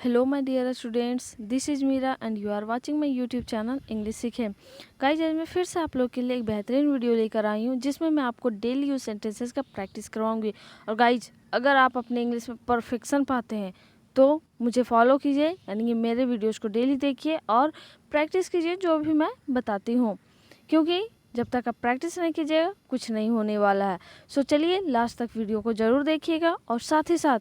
Hello my dear students, this is Meera and you are watching my YouTube channel English सीखें। Guys, आज मैं फिर से आप लोग के लिए एक बेहतरीन वीडियो लेकर आई हूँ जिसमें मैं आपको डेली यूज सेंटेंसेस का प्रैक्टिस करवाऊंगी। और गाइज, अगर आप अपने इंग्लिश में परफेक्शन पाते हैं तो मुझे फॉलो कीजिए, यानी कि मेरे वीडियोज़ को डेली देखिए और प्रैक्टिस कीजिए जो भी मैं बताती हूँ, क्योंकि जब तक आप प्रैक्टिस नहीं कीजिएगा कुछ नहीं होने वाला है। सो चलिए लास्ट तक वीडियो को ज़रूर देखिएगा और साथ ही साथ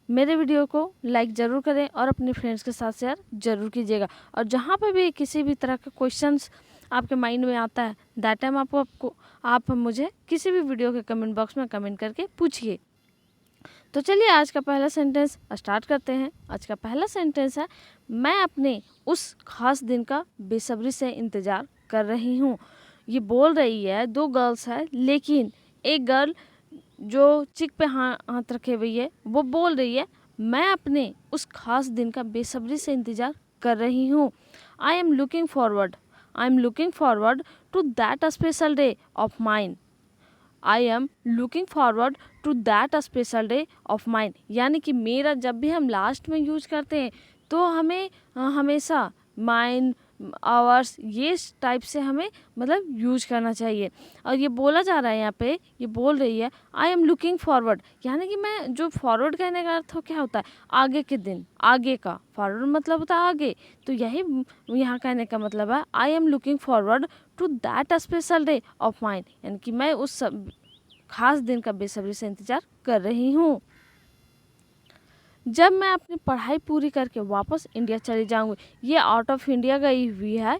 मेरे वीडियो को लाइक ज़रूर करें और अपने फ्रेंड्स के साथ शेयर ज़रूर कीजिएगा। और जहाँ पे भी किसी भी तरह का क्वेश्चंस आपके माइंड में आता है, दैट टाइम आप मुझे किसी भी वीडियो के कमेंट बॉक्स में कमेंट करके पूछिए। तो चलिए आज का पहला सेंटेंस स्टार्ट करते हैं। आज का पहला सेंटेंस है, मैं अपने उस खास दिन का बेसब्री से इंतज़ार कर रही हूँ। ये बोल रही है, दो गर्ल्स है, लेकिन एक गर्ल जो चिक पे हाथ रखे हुई है वो बोल रही है, मैं अपने उस खास दिन का बेसब्री से इंतज़ार कर रही हूँ। I am looking forward to that special day of mine. I am looking forward to that special day of mine, यानी कि मेरा जब भी हम लास्ट में यूज करते हैं तो हमें हमेशा माइन, आवर्स, ये टाइप से हमें मतलब यूज करना चाहिए। और ये बोला जा रहा है, यहाँ पे ये बोल रही है आई एम लुकिंग फॉरवर्ड, यानी कि मैं, जो फॉरवर्ड कहने का अर्थ क्या होता है, आगे के दिन, आगे का, फॉरवर्ड मतलब होता है आगे। तो यही यहाँ कहने का मतलब है, I am looking forward to that special day of mine, यानी कि मैं उस खास दिन का बेसब्री से इंतजार कर रही हूँ। जब मैं अपनी पढ़ाई पूरी करके वापस इंडिया चली जाऊंगी, ये आउट ऑफ इंडिया गई हुई है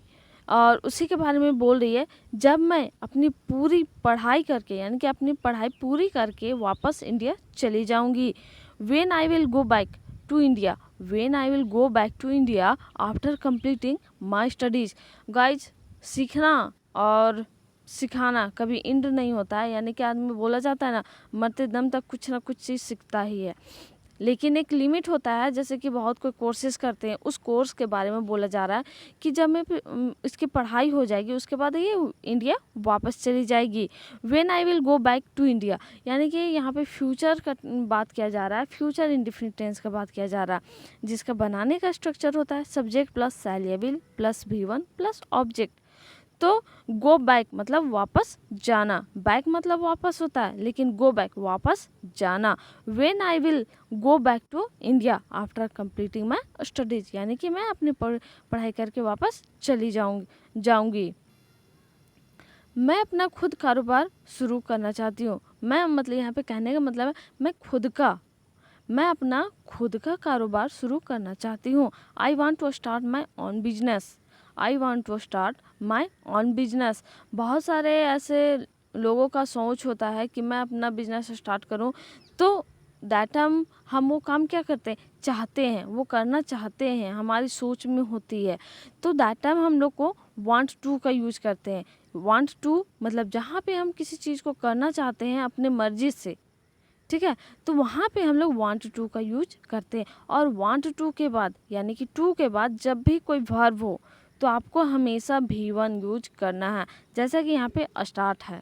और उसी के बारे में बोल रही है। जब मैं अपनी पूरी पढ़ाई करके, यानी कि अपनी पढ़ाई पूरी करके वापस इंडिया चली जाऊंगी। When I will go back to India, when I will go back to India after completing my studies. Guys, सीखना और सिखाना कभी इंड नहीं होता है, यानी कि आदमी बोला जाता है ना, मरते दम तक कुछ ना कुछ चीज़ सीखता ही है, लेकिन एक लिमिट होता है। जैसे कि बहुत कोई कोर्सेज करते हैं, उस कोर्स के बारे में बोला जा रहा है कि जब मैं इसकी पढ़ाई हो जाएगी उसके बाद ये इंडिया वापस चली जाएगी। When I will go back to India, यानी कि यहाँ पे फ्यूचर का बात किया जा रहा है, फ्यूचर इंडेफिनिट टेंस का बात किया जा रहा है, जिसका बनाने का स्ट्रक्चर होता है सब्जेक्ट प्लस सैलिएबल प्लस V1 प्लस ऑब्जेक्ट। तो गो बैक मतलब वापस जाना, बैक मतलब वापस होता है, लेकिन गो बैक वापस जाना। When I will go back to India after completing my studies, यानी कि मैं अपनी पढ़ाई करके वापस चली जाऊंगी। मैं अपना खुद कारोबार शुरू करना चाहती हूँ। मैं मतलब यहाँ पे कहने का मतलब है मैं अपना खुद का कारोबार शुरू करना चाहती हूँ। I want to start my own business. I want to start my own business. बहुत सारे ऐसे लोगों का सोच होता है कि मैं अपना बिजनेस स्टार्ट करूँ, तो दैट हम वो काम क्या करते हैं, चाहते हैं, वो करना चाहते हैं, हमारी सोच में होती है। तो दैट टाइम हम लोग को वांट टू का यूज करते हैं। वांट टू मतलब जहाँ पे हम किसी चीज़ को करना चाहते हैं अपने मर्जी से, ठीक है, तो वहाँ पे हम लोग वांट टू का यूज करते हैं। और वांट टू के बाद, यानी कि टू के बाद जब भी कोई वर्ब हो तो आपको हमेशा V1 यूज करना है। जैसा कि यहाँ पे स्टार्ट है,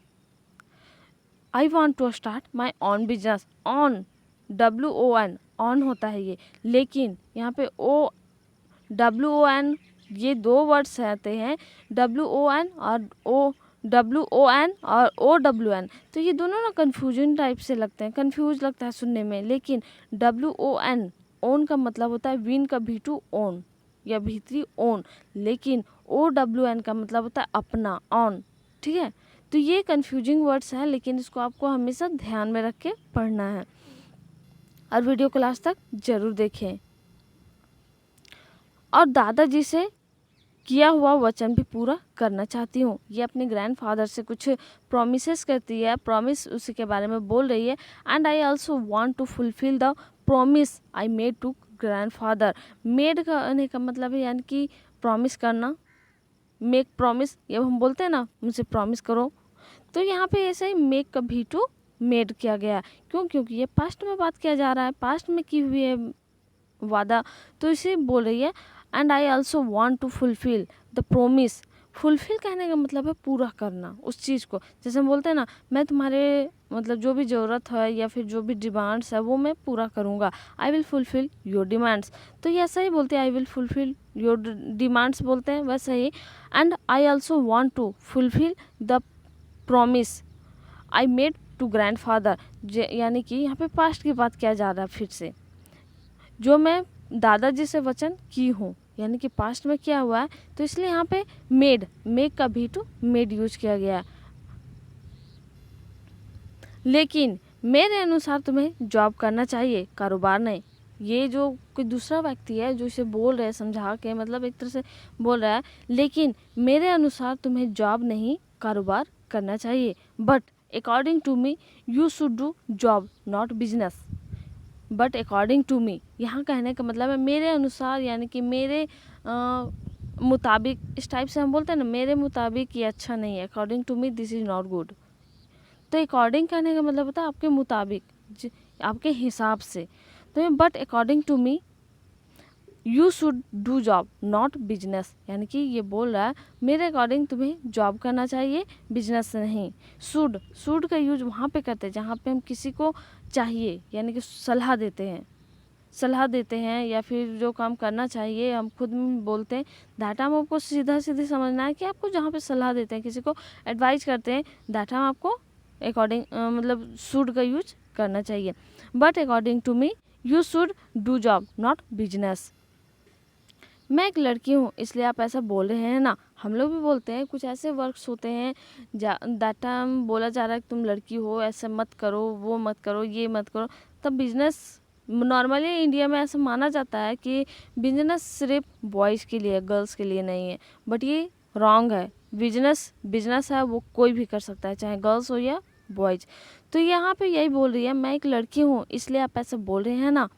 I want to start my own business. Own, WON, own होता है ये, लेकिन यहाँ पे WON, ये दो वर्ड्स आते हैं, WON और WON और OWN। तो ये दोनों ना कन्फ्यूजन टाइप से लगते हैं, कन्फ्यूज लगता है सुनने में, लेकिन WON, ओन का मतलब होता है विन का V2 ओन या भीतरी ओन, लेकिन OWN का मतलब होता है अपना, ऑन, ठीक है। तो ये कन्फ्यूजिंग वर्ड्स हैं, लेकिन इसको आपको हमेशा ध्यान में रख के पढ़ना है और वीडियो को लास्ट तक जरूर देखें। और दादाजी से किया हुआ वचन भी पूरा करना चाहती हूँ। ये अपने ग्रैंडफादर से कुछ प्रोमिसेस करती है, प्रॉमिस उसी के बारे में बोल रही है। And I also want to fulfil the promise I made to grandfather. Made करने का मतलब है यानी कि प्रॉमिस करना, मेक प्रॉमिस, ये हम बोलते हैं ना, मुझे प्रॉमिस करो, तो यहाँ पे ऐसे ही मेक का V2 मेड किया गया। क्यों? क्योंकि ये पास्ट में बात किया जा रहा है, पास्ट में की हुई है वादा, तो इसे बोल रही है। And I also want to fulfil the promise. Fulfil कहने का मतलब है पूरा करना उस चीज़ को। जैसे हम बोलते हैं ना, मैं तुम्हारे मतलब जो भी ज़रूरत है या फिर जो भी डिमांड्स है वो मैं पूरा करूँगा, I will fulfil your demands. तो ये ऐसा ही बोलते हैं, I will fulfil your demands बोलते हैं वैसे ही। And I also want to fulfil the promise I made to grandfather, यानी कि यहाँ पे पास्ट की बात किया जा रहा है फिर से, जो मैं दादाजी से वचन की हूँ, यानी कि पास्ट में क्या हुआ है, तो इसलिए यहाँ पे मेक का भी टू मेड यूज किया गया है। लेकिन मेरे अनुसार तुम्हें जॉब करना चाहिए, कारोबार नहीं। ये जो कोई दूसरा व्यक्ति है जो इसे बोल रहा है समझा के, मतलब एक तरह से बोल रहा है, लेकिन मेरे अनुसार तुम्हें जॉब नहीं कारोबार करना चाहिए। But according to me you should do job not business. But according to me यहाँ कहने का मतलब है मेरे अनुसार, यानी कि मेरे मुताबिक, इस टाइप से हम बोलते हैं ना, मेरे मुताबिक ये अच्छा नहीं है, according to me this is not good. तो अकॉर्डिंग कहने का मतलब होता है आपके मुताबिक, आपके हिसाब से। तो but according to me you should do job not business, यानी कि ये बोल रहा है मेरे अकॉर्डिंग तुम्हें जॉब करना चाहिए, बिजनेस नहीं। शुड का यूज वहाँ पे करते हैं जहाँ पे हम किसी को चाहिए, यानी कि सलाह देते हैं या फिर जो काम करना चाहिए हम खुद में बोलते हैं। दैट हम आपको सीधा सीधे समझना है कि आपको जहाँ पे सलाह देते हैं, किसी को एडवाइज करते हैं, दैट हम आपको अकॉर्डिंग मतलब शुड का यूज करना चाहिए। But according to me you should do job not business. मैं एक लड़की हूँ इसलिए आप ऐसा बोल रहे हैं ना। हम लोग भी बोलते हैं, कुछ ऐसे वर्क्स होते हैं दैट टाइम बोला जा रहा है कि तुम लड़की हो, ऐसे मत करो, वो मत करो, ये मत करो। तब बिजनेस नॉर्मली इंडिया में ऐसा माना जाता है कि बिजनेस सिर्फ बॉयज़ के लिए, गर्ल्स के लिए नहीं है। बट ये रॉन्ग है। बिजनेस है वो कोई भी कर सकता है, चाहे गर्ल्स हो या बॉयज़। तो यहाँ पे यही बोल रही है, मैं एक लड़की हूँ इसलिए आप ऐसे बोल रहे हैं ना।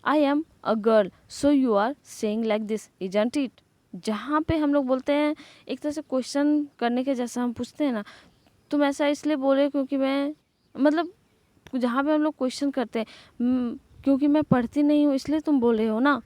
I am a girl so you are saying like this isn't it. जहाँ पे हम लोग बोलते हैं एक तरह से क्वेश्चन करने के जैसा, हम पूछते हैं ना, तुम ऐसा इसलिए बोले क्योंकि मैं, मतलब जहाँ पे हम लोग क्वेश्चन करते हैं, क्योंकि मैं पढ़ती नहीं हूँ इसलिए तुम बोल रहे हो ना।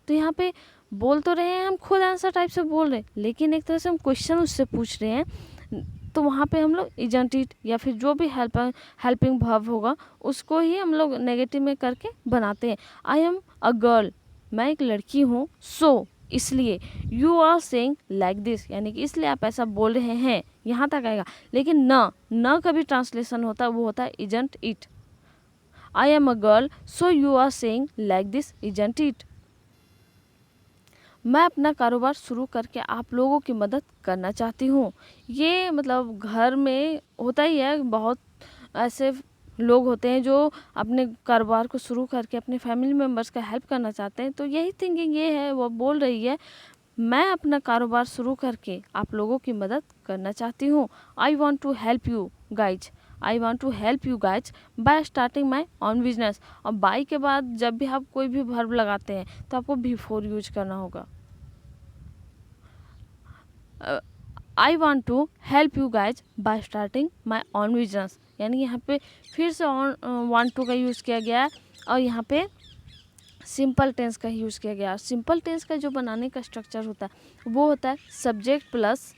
तो यहाँ पे बोल तो रहे हैं, हम खुद आंसर टाइप से बोल रहे हैं, लेकिन एक तरह से हम क्वेश्चन उससे पूछ रहे हैं। तो वहाँ पे हम लोग इजंट इट या फिर जो भी हेल्पिंग वर्ब होगा उसको ही हम लोग नेगेटिव में करके बनाते हैं। आई एम अ गर्ल, मैं एक लड़की हूँ, सो इसलिए, you are saying like this, यानी कि इसलिए आप ऐसा बोल रहे हैं, यहाँ तक आएगा। लेकिन न का भी ट्रांसलेशन होता है, वो होता है isn't it. I am a girl so you are saying like this isn't it. मैं अपना कारोबार शुरू करके आप लोगों की मदद करना चाहती हूँ। ये मतलब घर में होता ही है, बहुत ऐसे लोग होते हैं जो अपने कारोबार को शुरू करके अपने फैमिली मेम्बर्स का हेल्प करना चाहते हैं। तो यही थिंकिंग ये है, वो बोल रही है मैं अपना कारोबार शुरू करके आप लोगों की मदद करना चाहती हूँ। I want to help you guys, I want to help you guys by starting my own business. और बाय के बाद जब भी आप कोई भी वर्ब लगाते हैं तो आपको बिफोर यूज करना होगा। I want to help you guys by starting my own business, यानी यहाँ पे फिर से ऑन वांट टू का यूज़ किया गया है और यहाँ पे सिंपल टेंस का यूज़ किया गया है। सिंपल टेंस का जो बनाने का स्ट्रक्चर होता है वो होता है सब्जेक्ट प्लस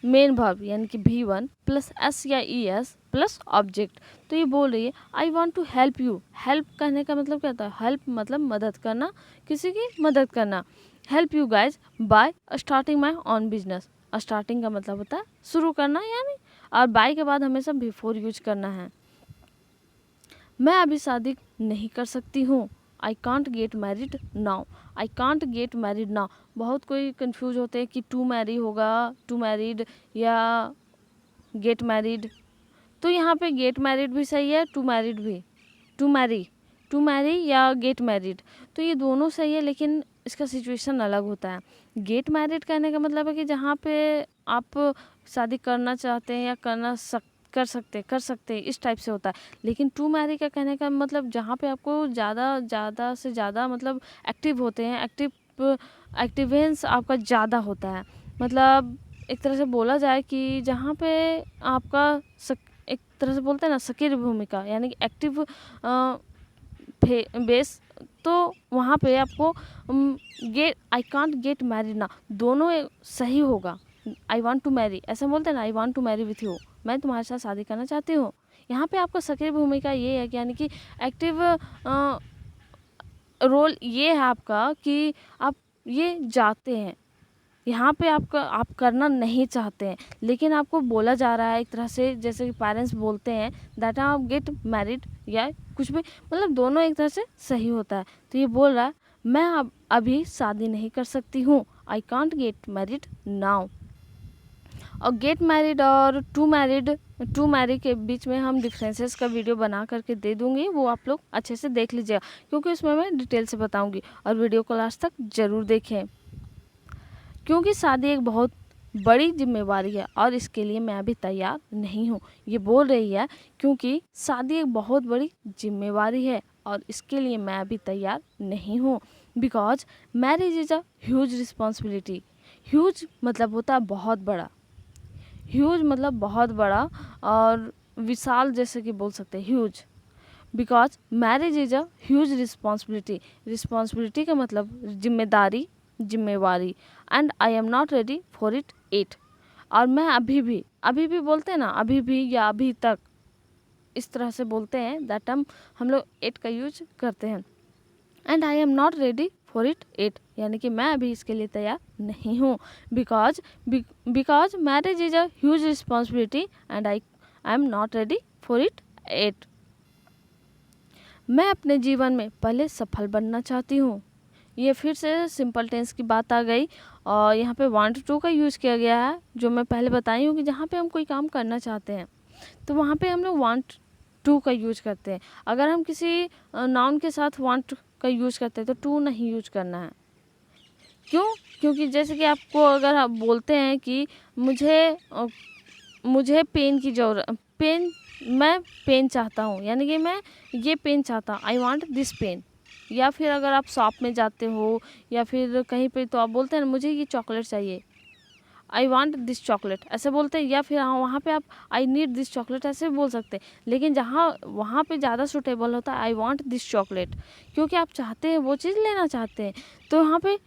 मेन वर्ब, यानी कि V1 प्लस S या ES प्लस ऑब्जेक्ट। तो ये बोल रही है I want to help you. Help कहने का मतलब क्या होता है? हेल्प मतलब मदद करना, किसी की मदद करना। Help you guys by starting my own business. Starting का मतलब होता है शुरू करना, यानी, और बाय के बाद हमेशा बिफोर यूज करना है। मैं अभी शादी नहीं कर सकती हूँ। I can't get married now. I can't get married now, बहुत कोई कंफ्यूज होते हैं कि टू मैरी होगा, टू मैरिड या गेट मैरिड। तो यहाँ पे गेट मैरिड भी सही है, टू मैरिड भी, टू मैरी या गेट मैरिड, तो ये दोनों सही है, लेकिन इसका सिचुएशन अलग होता है। गेट मैरिड कहने का मतलब है कि जहाँ पे आप शादी करना चाहते हैं या कर सकते हैं, इस टाइप से होता है। लेकिन टू मैरी का कहने का मतलब जहाँ पे आपको ज़्यादा से ज़्यादा मतलब एक्टिव होते हैं, एक्टिवेंस आपका ज़्यादा होता है। मतलब एक तरह से बोला जाए कि जहाँ पे आपका एक तरह से बोलते हैं ना सक्रिय भूमिका, यानी कि एक्टिव बेस, तो वहाँ पे आपको get I can't get married ना, दोनों सही होगा। आई वॉन्ट टू मैरी, ऐसा बोलते हैं ना, I want to marry with you, मैं तुम्हारे साथ शादी करना चाहती हूँ। यहाँ पे आपका सक्रिय भूमिका ये है कि यानी कि एक्टिव रोल ये है आपका कि आप ये जाते हैं, यहाँ पे आप करना नहीं चाहते हैं, लेकिन आपको बोला जा रहा है एक तरह से, जैसे कि पेरेंट्स बोलते हैं दैट आप गेट मैरिड या कुछ भी, मतलब दोनों एक तरह से सही होता है। तो ये बोल रहा है मैं अब अभी शादी नहीं कर सकती हूँ, आई कांट गेट मैरिड नाउ। और गेट मैरिड और टू मैरी के बीच में हम डिफरेंसेस का वीडियो बना करके दे दूंगी, वो आप लोग अच्छे से देख लीजिएगा, क्योंकि उसमें मैं डिटेल से बताऊंगी। और वीडियो को लास्ट तक ज़रूर देखें, क्योंकि शादी एक बहुत बड़ी जिम्मेवारी है और इसके लिए मैं अभी तैयार नहीं हूँ। ये बोल रही है क्योंकि शादी एक बहुत बड़ी जिम्मेवारी है और इसके लिए मैं अभी तैयार नहीं हूँ। Because marriage is a huge responsibility. Huge मतलब होता है बहुत बड़ा, ह्यूज मतलब बहुत बड़ा, और विशाल जैसे कि बोल सकते हैं huge. Because marriage is a huge responsibility का मतलब जिम्मेवारी। And I am not ready for it. और मैं अभी भी बोलते हैं ना, अभी भी या अभी तक, इस तरह से बोलते हैं दैट हम लोग इट का यूज करते हैं। And I am not ready for it यानी कि मैं अभी इसके लिए तैयार नहीं हूँ। Because marriage is a huge responsibility and I am not ready for it. मैं अपने जीवन में पहले सफल बनना चाहती हूँ। ये फिर से सिंपल टेंस की बात आ गई और यहाँ पे वांट टू का यूज़ किया गया है, जो मैं पहले बताई हूँ कि जहाँ पे हम कोई काम करना चाहते हैं तो वहाँ पे हम लोग वांट टू का यूज करते हैं। अगर हम किसी नाउन के साथ वांट का यूज करते हैं तो टू नहीं यूज करना है। क्यों? क्योंकि जैसे कि आपको अगर आप बोलते हैं कि मुझे पेन की ज़रूरत, मैं पेन चाहता हूँ, यानी कि मैं ये पेन चाहता हूँ, आई वांट दिस पेन। या फिर अगर आप शॉप में जाते हो या फिर कहीं पे तो आप बोलते हैं मुझे ये चॉकलेट चाहिए, आई वांट दिस चॉकलेट ऐसे बोलते हैं। या फिर वहाँ पे आप आई नीड दिस चॉकलेट ऐसे भी बोल सकते हैं। लेकिन वहाँ पे ज़्यादा सूटेबल होता है आई वांट दिस चॉकलेट, क्योंकि आप चाहते हैं, वो चीज़ लेना चाहते हैं, तो यहाँ पे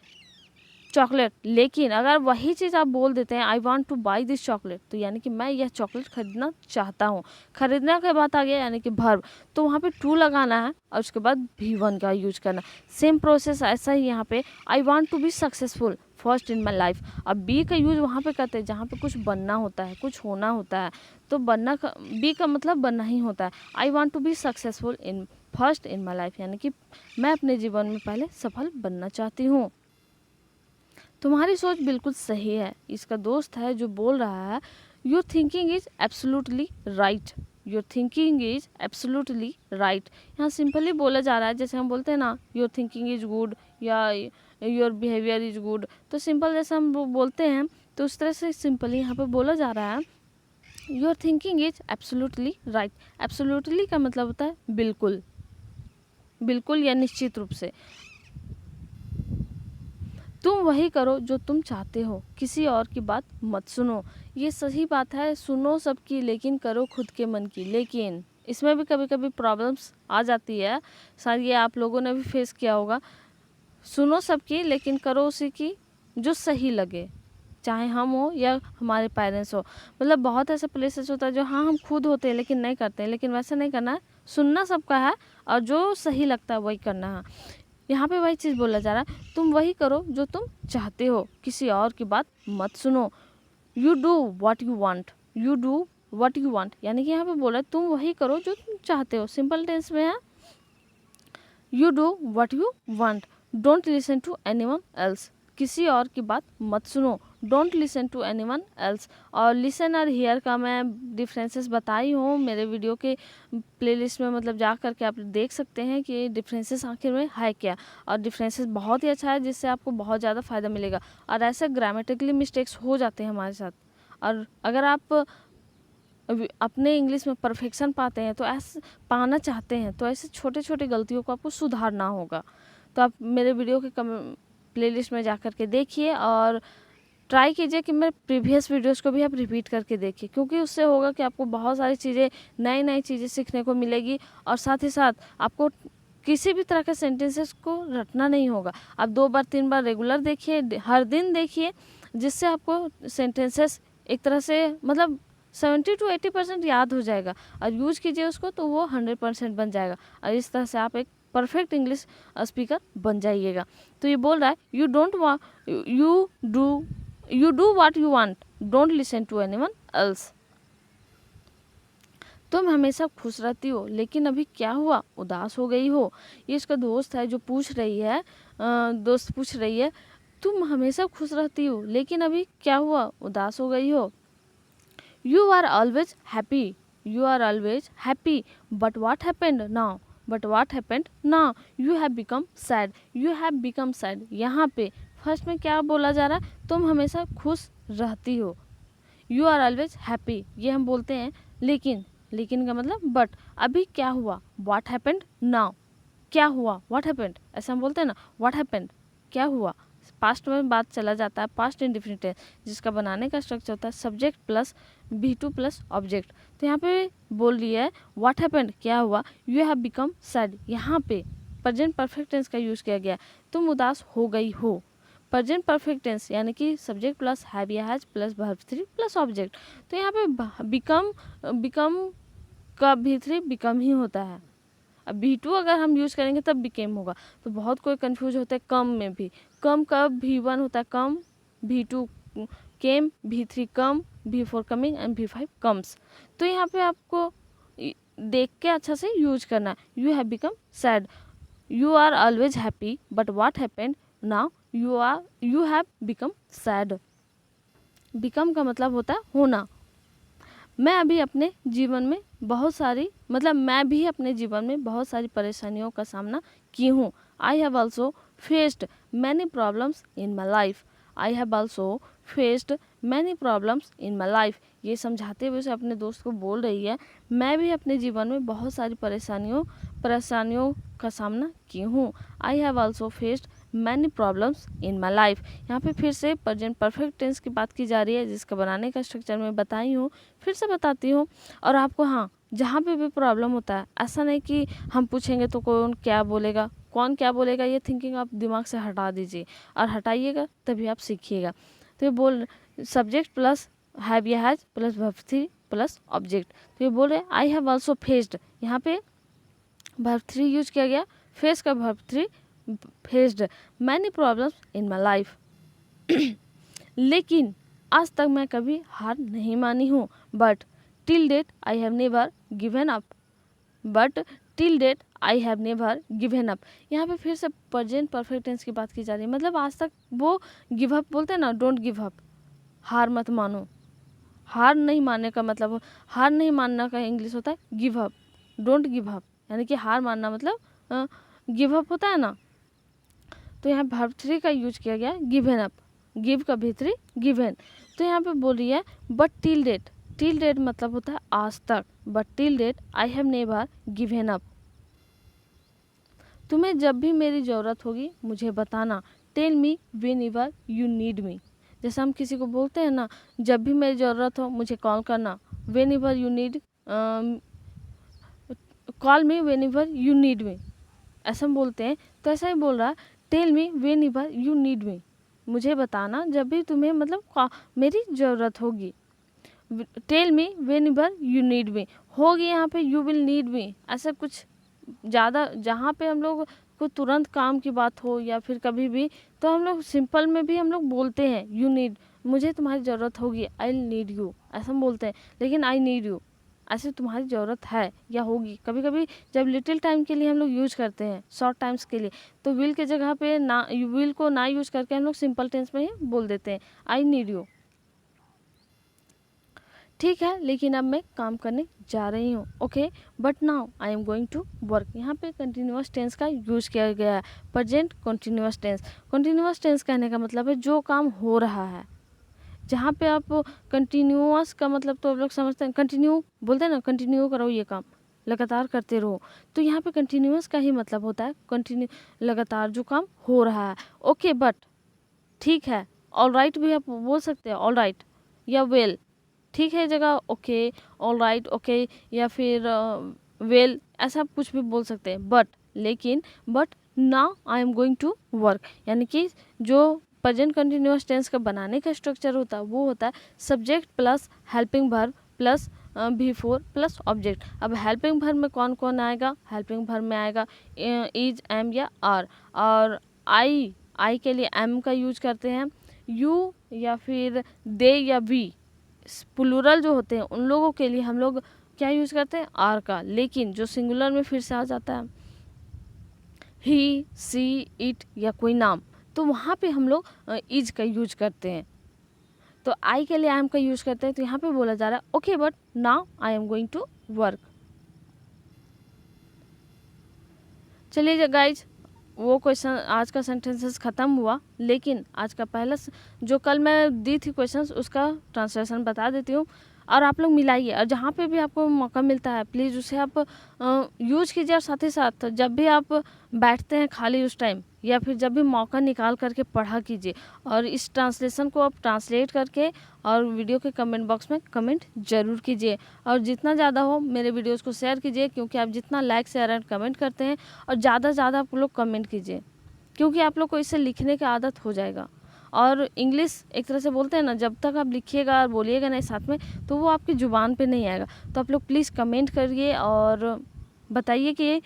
चॉकलेट। लेकिन अगर वही चीज़ आप बोल देते हैं आई want two by this chocolate, तो यानी कि मैं यह चॉकलेट खरीदना चाहता हूँ। खरीदने के बात आ गया यानी कि वर्ब, तो वहाँ पे टू लगाना है और उसके बाद V1 का यूज करना। सेम प्रोसेस ऐसा ही यहाँ पे I want to be successful first in my life. अब बी का यूज वहाँ पे करते हैं जहाँ पे कुछ बनना होता है, कुछ होना होता है, तो बी का मतलब बनना ही होता है। I want to be successful in first in my life यानी कि मैं अपने जीवन में पहले सफल बनना चाहती हूँ। तुम्हारी सोच बिल्कुल सही है, इसका दोस्त है जो बोल रहा है your thinking is absolutely right. Your thinking is absolutely right. यहाँ सिंपली बोला जा रहा है, जैसे हम बोलते हैं ना योर थिंकिंग इज गुड या योर बिहेवियर इज गुड, तो सिंपल जैसे हम बोलते हैं तो उस तरह से सिंपली यहाँ पे बोला जा रहा है your thinking is absolutely right. Absolutely का मतलब होता है बिल्कुल, बिल्कुल या निश्चित रूप से। तुम वही करो जो तुम चाहते हो, किसी और की बात मत सुनो। ये सही बात है, सुनो सबकी लेकिन करो खुद के मन की। लेकिन इसमें भी कभी कभी प्रॉब्लम्स आ जाती है, शायद ये आप लोगों ने भी फेस किया होगा। सुनो सबकी लेकिन करो उसी की जो सही लगे, चाहे हम हो या हमारे पेरेंट्स हो। मतलब बहुत ऐसे प्लेसेस होता है जो हाँ हम खुद होते हैं लेकिन नहीं करते हैं, लेकिन वैसा नहीं करना है। सुनना सबका है और जो सही लगता है वही करना है। यहाँ पे वही चीज़ बोला जा रहा है, तुम वही करो जो तुम चाहते हो, किसी और की बात मत सुनो। You do what you want, you do what you want यानी कि यहाँ पे बोला तुम वही करो जो तुम चाहते हो। सिंपल टेंस में है you do what you want, don't listen to anyone else. किसी और की बात मत सुनो, don't listen to anyone else. और लिसन और हियर का मैं डिफरेंसेस बताई हूँ मेरे वीडियो के प्लेलिस्ट में, मतलब जा करके आप देख सकते हैं कि डिफरेंसेस आखिर में है क्या। और डिफरेंसेस बहुत ही अच्छा है, जिससे आपको बहुत ज़्यादा फ़ायदा मिलेगा। और ऐसे ग्रामेटिकली मिस्टेक्स हो जाते हैं हमारे साथ, और अगर आप अपने इंग्लिश में परफेक्शन पाते हैं तो ऐसे पाना चाहते हैं तो ऐसे छोटे छोटे गलतियों को आपको सुधारना होगा। तो आप मेरे वीडियो के प्लेलिस्ट में जा कर के देखिए और ट्राई कीजिए कि मेरे प्रीवियस वीडियोस को भी आप रिपीट करके देखिए, क्योंकि उससे होगा कि आपको बहुत सारी चीज़ें, नई चीज़ें सीखने को मिलेगी। और साथ ही साथ आपको किसी भी तरह के सेंटेंसेस को रटना नहीं होगा। आप 2 बार 3 बार रेगुलर देखिए, हर दिन देखिए, जिससे आपको सेंटेंसेस एक तरह से मतलब 70 to 80% याद हो जाएगा, और यूज कीजिए उसको तो वो 100% बन जाएगा, और इस तरह से आप एक परफेक्ट इंग्लिश स्पीकर बन जाइएगा। तो ये बोल रहा है you do what you want, don't listen to anyone else. तुम हमेशा खुश रहती हो लेकिन अभी क्या हुआ, उदास हो गई हो। ये इसका दोस्त है जो पूछ रही है, दोस्त पूछ रही है तुम हमेशा खुश रहती हो लेकिन अभी क्या हुआ, उदास हो गई हो। You are always happy, you are always happy, but what happened now, but what happened now, you have become sad, you have become sad. यहाँ पे फर्स्ट में क्या बोला जा रहा है, तुम हमेशा खुश रहती हो, यू आर ऑलवेज हैप्पी, ये हम बोलते हैं लेकिन का मतलब बट। अभी क्या हुआ, व्हाट हैपेंड नाउ, क्या हुआ, व्हाट हैपेंड, ऐसा हम बोलते हैं ना, व्हाट हैपेंड क्या हुआ। पास्ट में बात चला जाता है, पास्ट इंडेफिनिट टेंस, जिसका बनाने का स्ट्रक्चर होता है subject plus V2 plus object. तो यहाँ पे बोल रही है व्हाट हैपेंड क्या हुआ, यू हैव बिकम सैड, यहाँ पे प्रेजेंट परफेक्ट टेंस का यूज किया गया, तुम उदास हो गई हो। प्रेजेंट परफेक्ट टेंस यानी कि सब्जेक्ट प्लस हैव या has plus verb 3 plus object. तो यहाँ पे बिकम का V3 बिकम ही होता है। अब V2 अगर हम यूज करेंगे तब बिकेम होगा, तो बहुत कोई कंफ्यूज होता है कम में भी। कम का V1 होता है कम, V2 came, V3 come, V4 coming and V5 comes. तो यहाँ पे आपको देख के अच्छा से यूज करना है। You have become sad, you are always happy, but what happened now, you have become sad. Become का मतलब होता है होना। मैं भी अपने जीवन में बहुत सारी परेशानियों का सामना की हूँ। I have also faced many problems in my life, I have also faced many problems in my life. ये समझाते हुए उसे अपने दोस्त को बोल रही है मैं भी अपने जीवन में बहुत सारी परेशानियों का सामना की हूँ। I have also faced many problems in my life. यहाँ पे फिर से प्रेजेंट परफेक्ट टेंस की बात की जा रही है, जिसका बनाने का स्ट्रक्चर मैं बताई हूँ, फिर से बताती हूँ। और आपको हाँ, जहाँ पे भी प्रॉब्लम होता है, ऐसा नहीं कि हम पूछेंगे तो कौन क्या बोलेगा, ये थिंकिंग आप दिमाग से हटा दीजिए और हटाइएगा, तभी आप सीखिएगा। तो ये बोल सब्जेक्ट प्लस हैव या has plus verb 3 plus object. तो ये बोल रहे आई हैव ऑल्सो फेस्ड, यहाँ पे वर्ब 3 यूज किया गया, फेस का verb 3 faced many problems in my life. लेकिन आज तक मैं कभी हार नहीं मानी हूँ, but till date I have never given up, but till date I have never given up. यहाँ पे फिर से प्रेजेंट परफेक्ट टेंस की बात की जा रही है, मतलब आज तक वो गिव अप बोलते हैं ना, डोंट गिव अप, हार मत मानो। हार नहीं मानने का मतलब, हार नहीं मानना का इंग्लिश होता है give up, don't give up, यानी कि हार मानना मतलब गिव अप होता है ना। तो यहाँ वर्ब 3 का यूज किया गया गिवन अप, गिव का V3 गिवन। तो यहाँ पे बोल रही है बट टिल डेट मतलब होता है आज तक, but till date I have never given up. तुम्हें जब भी मेरी ज़रूरत होगी मुझे बताना, tell me whenever you need me. जैसे हम किसी को बोलते हैं ना, जब भी मेरी ज़रूरत हो मुझे कॉल करना, when ever you need, call me whenever you need मी, ऐसा हम बोलते हैं। तो ऐसा ही बोल रहा है tell me whenever you need me, मुझे बताना जब भी तुम्हें मतलब मेरी ज़रूरत होगी। Tell me whenever you need me होगी, यहाँ पे यू विल नीड मी, ऐसा कुछ ज़्यादा, जहाँ पे हम लोग को तुरंत काम की बात हो या फिर कभी भी, तो हम लोग सिंपल में भी हम लोग बोलते हैं यू नीड, मुझे तुम्हारी ज़रूरत होगी, आई नीड यू, ऐसा हम बोलते हैं। लेकिन आई नीड यू ऐसे तुम्हारी ज़रूरत है या होगी, कभी कभी जब लिटिल टाइम के लिए हम लोग यूज करते हैं, शॉर्ट टाइम्स के लिए, तो विल के जगह पे ना, विल को ना यूज करके हम लोग सिंपल टेंस में ही बोल देते हैं आई नीड यू। ठीक है, लेकिन अब मैं काम करने जा रही हूँ, okay, but now I am going to work. यहाँ पे कंटिन्यूअस टेंस का यूज किया गया है, present continuous tense. Continuous tense कहने का मतलब है जो काम हो रहा है। जहाँ पे आप कंटिन्यूअस का मतलब तो आप लोग समझते हैं, कंटिन्यू बोलते हैं ना, कंटिन्यू करो ये काम, लगातार करते रहो। तो यहाँ पे कंटिन्यूअस का ही मतलब होता है कंटिन्यू, लगातार जो काम हो रहा है। ओके बट, ठीक है, ऑल राइट भी आप बोल सकते हैं, ऑल राइट या वेल, ठीक है जगह ओके, ऑल राइट ओके, या फिर वेल, ऐसा कुछ भी बोल सकते हैं। बट लेकिन, but now I am going to work, यानी कि जो प्रेजेंट कंटिन्यूअस टेंस का बनाने का स्ट्रक्चर होता है वो होता है subject plus helping verb plus V4 plus object. अब हेल्पिंग वर्ब में कौन कौन आएगा? हेल्पिंग वर्ब में आएगा इज, एम या आर। और आई के लिए एम का यूज करते हैं, यू या फिर दे या वी प्लूरल जो होते हैं उन लोगों के लिए हम लोग क्या यूज करते हैं? आर का। लेकिन जो सिंगुलर में फिर से आ जाता है ही, सी, इट या कोई नाम, तो वहाँ पे हम लोग इज का यूज करते हैं। तो आई के लिए आई एम का यूज करते हैं, तो यहाँ पे बोला जा रहा है okay but now I am going to work. चलिए गाइज, वो क्वेश्चन आज का सेंटेंसेस ख़त्म हुआ, लेकिन आज का पहला जो कल मैं दी थी क्वेश्चंस उसका ट्रांसलेशन बता देती हूँ और आप लोग मिलाइए। और जहाँ पे भी आपको मौका मिलता है प्लीज़ उसे आप यूज कीजिए। और साथ ही साथ जब भी आप बैठते हैं खाली उस टाइम या फिर जब भी मौका निकाल करके पढ़ा कीजिए और इस ट्रांसलेशन को आप ट्रांसलेट करके और वीडियो के कमेंट बॉक्स में कमेंट जरूर कीजिए। और जितना ज़्यादा हो मेरे वीडियोस को शेयर कीजिए, क्योंकि आप जितना लाइक शेयर एंड कमेंट करते हैं और ज़्यादा से ज़्यादा आप लोग कमेंट कीजिए, क्योंकि आप लोग को इससे लिखने की आदत हो जाएगा। और इंग्लिश एक तरह से बोलते हैं ना, जब तक आप लिखिएगा और बोलिएगा नहीं साथ में तो वो आपकी ज़ुबान पे नहीं आएगा। तो आप लोग प्लीज़ कमेंट करिए और बताइए कि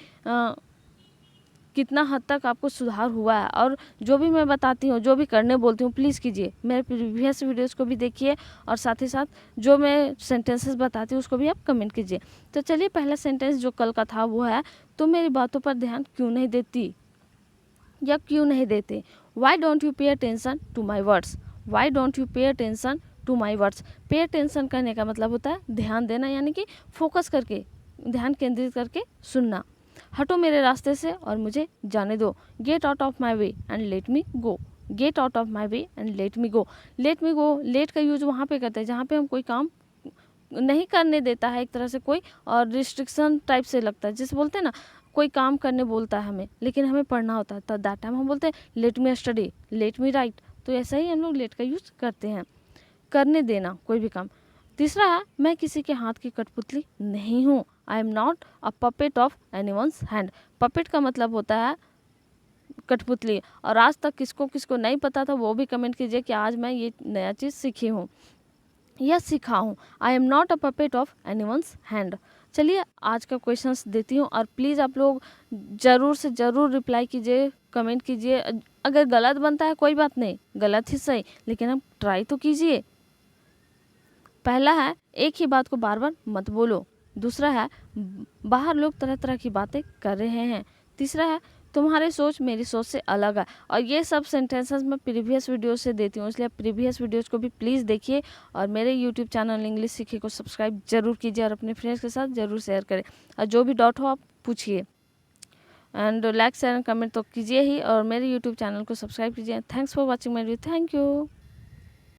कितना हद तक आपको सुधार हुआ है। और जो भी मैं बताती हूँ, जो भी करने बोलती हूँ, प्लीज़ कीजिए। मेरे प्रीवियस वीडियोस को भी देखिए और साथ ही साथ जो मैं सेंटेंसेस बताती हूँ उसको भी आप कमेंट कीजिए। तो चलिए, पहला सेंटेंस जो कल का था वो है, तुम मेरी बातों पर ध्यान क्यों नहीं देती या क्यों नहीं देते। Why don't you pay attention to my words. Why don't you pay attention to my words. Pay attention करने का मतलब होता है ध्यान देना, यानी कि फोकस करके, ध्यान केंद्रित करके सुनना। हटो मेरे रास्ते से और मुझे जाने दो। Get out of my way and let me go. Get out of my way and let me go. Let me go, let का यूज वहाँ पे करते हैं जहाँ पे हम कोई काम नहीं करने देता है एक तरह से कोई, और रिस्ट्रिक्शन टाइप से लगता है, जिसे बोलते हैं ना कोई काम करने बोलता है हमें लेकिन हमें पढ़ना होता है, तो दैट टाइम हम बोलते हैं let me study, let me right. तो ऐसा ही हम लोग लेट का यूज करते हैं, करने देना कोई भी काम। तीसरा है, मैं किसी के हाथ की कठपुतली नहीं हूँ। I am not a puppet of anyone's hand. Puppet का मतलब होता है कठपुतली। और आज तक किसको किसको नहीं पता था वो भी कमेंट कीजिए कि आज मैं ये नया चीज़ सीखी हूँ या सीखा हूँ। I am not a puppet of anyone's hand. चलिए, आज का क्वेश्चंस देती हूँ और प्लीज़ आप लोग ज़रूर से ज़रूर रिप्लाई कीजिए, कमेंट कीजिए। अगर गलत बनता है कोई बात नहीं, गलत ही सही, लेकिन आप ट्राई तो कीजिए। पहला है, एक ही बात को बार बार मत बोलो। दूसरा है, बाहर लोग तरह तरह की बातें कर रहे हैं। तीसरा है, तुम्हारी सोच मेरी सोच से अलग है। और ये सब सेंटेंसेस मैं प्रीवियस वीडियो से देती हूँ, इसलिए प्रीवियस वीडियोस को भी प्लीज़ देखिए और मेरे यूट्यूब चैनल इंग्लिश सीखे को सब्सक्राइब जरूर कीजिए और अपने फ्रेंड्स के साथ ज़रूर शेयर करें। और जो भी डाउट हो आप पूछिए and like share and comment तो कीजिए ही, और मेरे यूट्यूब चैनल को सब्सक्राइब कीजिए। Thanks for watching my video. Thank you.